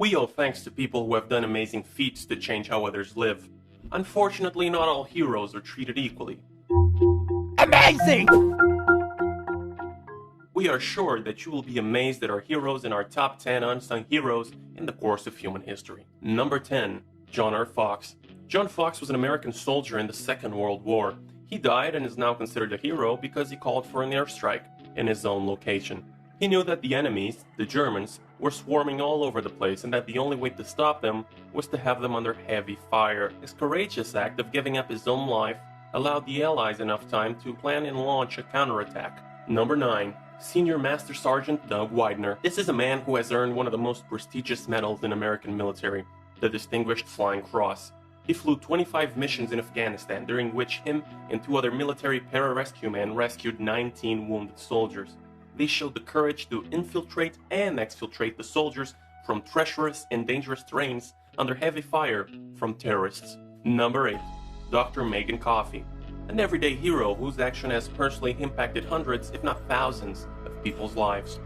We owe thanks to people who have done amazing feats to change how others live. Unfortunately, not all heroes are treated equally. Amazing! We are sure that you will be amazed at our heroes in our top 10 unsung heroes in the course of human history. Number 10. John R. Fox. John Fox was an American soldier in the Second World War. He died and is now considered a hero because he called for an airstrike in his own location. He knew that the enemies, the Germans, were swarming all over the place and that the only way to stop them was to have them under heavy fire. His courageous act of giving up his own life allowed the Allies enough time to plan and launch a counterattack. Number 9. Senior Master Sergeant Doug Widener. This is a man who has earned one of the most prestigious medals in American military, the Distinguished Flying Cross. He flew 25 missions in Afghanistan, during which him and 2 other military pararescue men rescued 19 wounded soldiers. They showed the courage to infiltrate and exfiltrate the soldiers from treacherous and dangerous terrains under heavy fire from terrorists. Number 8. Dr. Megan Coffey. An everyday hero whose action has personally impacted hundreds, if not thousands, of people's lives.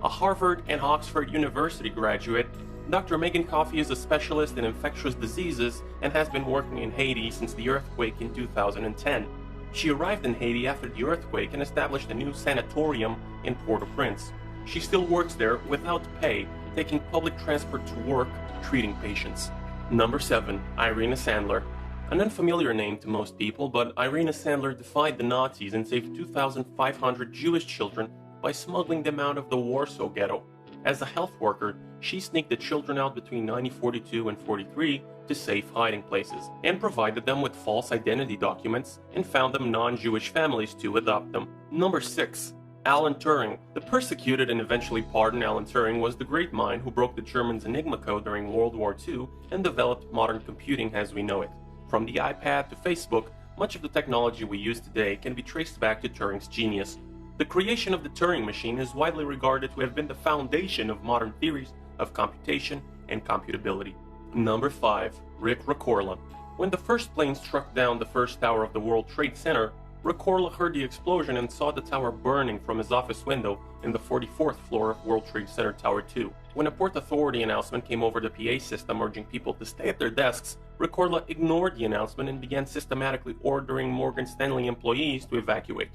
A Harvard and Oxford University graduate, Dr. Megan Coffey is a specialist in infectious diseases and has been working in Haiti since the earthquake in 2010. She arrived in Haiti after the earthquake and established a new sanatorium in Port-au-Prince. She still works there without pay, taking public transport to work, treating patients. Number 7. Irina Sandler. An unfamiliar name to most people, but Irina Sandler defied the Nazis and saved 2,500 Jewish children by smuggling them out of the Warsaw Ghetto. As a health worker, she sneaked the children out between 1942 and 43 to safe hiding places, and provided them with false identity documents and found them non-Jewish families to adopt them. Number 6. Alan Turing. The persecuted and eventually pardoned Alan Turing was the great mind who broke the Germans' Enigma code during World War II and developed modern computing as we know it. From the iPad to Facebook, much of the technology we use today can be traced back to Turing's genius. The creation of the Turing machine is widely regarded to have been the foundation of modern theories of computation and computability. Number 5. Rick Ricorla. When the first plane struck down the first tower of the World Trade Center, Ricorla heard the explosion and saw the tower burning from his office window in the 44th floor of World Trade Center Tower 2. When a Port Authority announcement came over the PA system urging people to stay at their desks, Ricorla ignored the announcement and began systematically ordering Morgan Stanley employees to evacuate.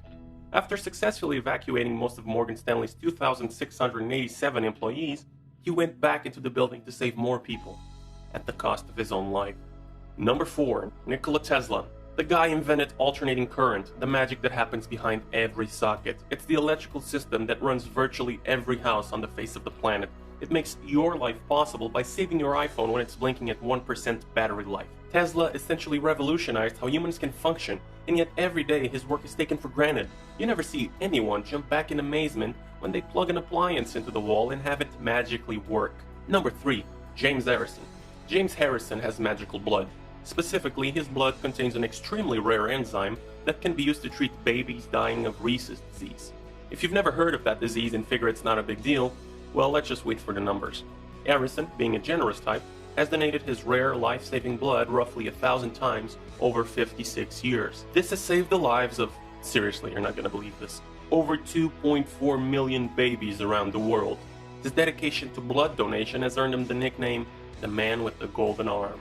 After successfully evacuating most of Morgan Stanley's 2,687 employees, he went back into the building to save more people, at the cost of his own life. Number 4. Nikola Tesla. The guy invented alternating current, the magic that happens behind every socket. It's the electrical system that runs virtually every house on the face of the planet. It makes your life possible by saving your iPhone when it's blinking at 1% battery life. Tesla essentially revolutionized how humans can function, and yet every day his work is taken for granted. You never see anyone jump back in amazement when they plug an appliance into the wall and have it magically work. Number 3. James Harrison. James Harrison has magical blood. Specifically, his blood contains an extremely rare enzyme that can be used to treat babies dying of Rhesus disease. If you've never heard of that disease and figure it's not a big deal, well, let's just wait for the numbers. Harrison, being a generous type, has donated his rare life-saving blood roughly 1,000 times over 56 years. This has saved the lives of, seriously, you're not going to believe this, over 2.4 million babies around the world. His dedication to blood donation has earned him the nickname, the man with the golden arm.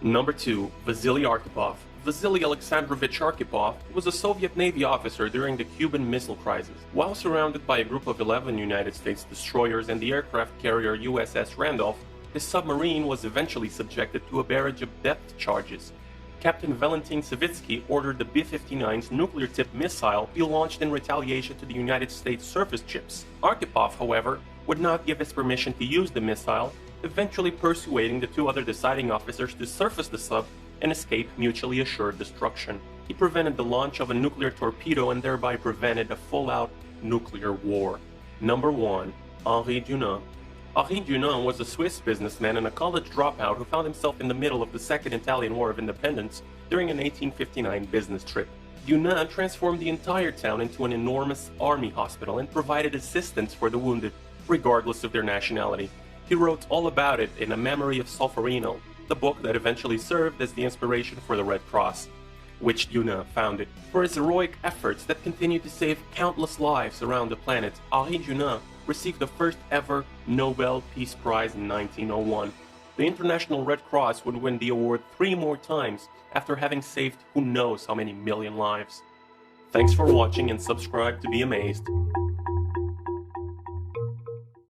Number 2. Vasily Arkhipov. Vasily Alexandrovich Arkhipov was a Soviet Navy officer during the Cuban Missile Crisis. While surrounded by a group of 11 United States destroyers and the aircraft carrier USS Randolph, his submarine was eventually subjected to a barrage of depth charges. Captain Valentin Savitsky ordered the B-59's nuclear-tipped missile be launched in retaliation to the United States surface ships. Arkhipov, however, would not give his permission to use the missile, eventually persuading the 2 other deciding officers to surface the sub and escape mutually assured destruction. He prevented the launch of a nuclear torpedo and thereby prevented a full-out nuclear war. Number 1. Henri Dunant. Henri Dunant was a Swiss businessman and a college dropout who found himself in the middle of the Second Italian War of Independence during an 1859 business trip. Dunant transformed the entire town into an enormous army hospital and provided assistance for the wounded, regardless of their nationality. He wrote all about it in A Memory of Solferino, the book that eventually served as the inspiration for the Red Cross, which Dunant founded. For his heroic efforts that continued to save countless lives around the planet, Henri Dunant received the first ever Nobel Peace Prize in 1901. The International Red Cross would win the award 3 more times after having saved who knows how many million lives. Thanks for watching and subscribe to be amazed.